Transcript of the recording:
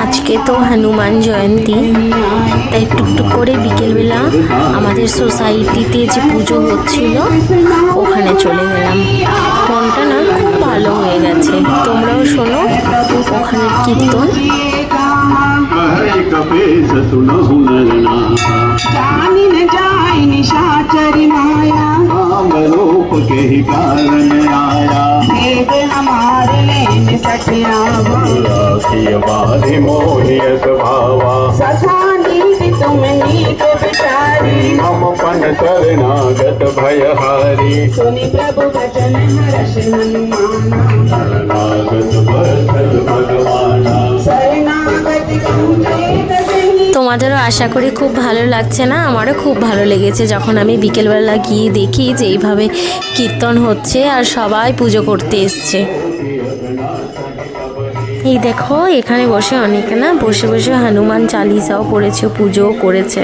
আজকে তো হনুমান জয়ন্তী, তাই টুকটুক করে বিকেলবেলা আমাদের সোসাইটিতে যে পুজো হচ্ছিল ওখানে চলে গেলাম। মনটা না খুব ভালো হয়ে গেছে। তোমরাও শোনো ওখানের কীর্তন। शरणागत भयहारी सुनि प्रभु भजन हर्ष शरणागत भगवाना शरणागत তোমাদেরও আশা করি খুব ভালো লাগছে না? আমারও খুব ভালো লেগেছে যখন আমি বিকেলবেলা গিয়ে দেখি যে এইভাবে কীর্তন হচ্ছে আর সবাই পুজো করতে এসছে। এই দেখো এখানে বসে অনেকে না বসে বসে হনুমান চালিসাও পড়েছে, পুজোও করেছে।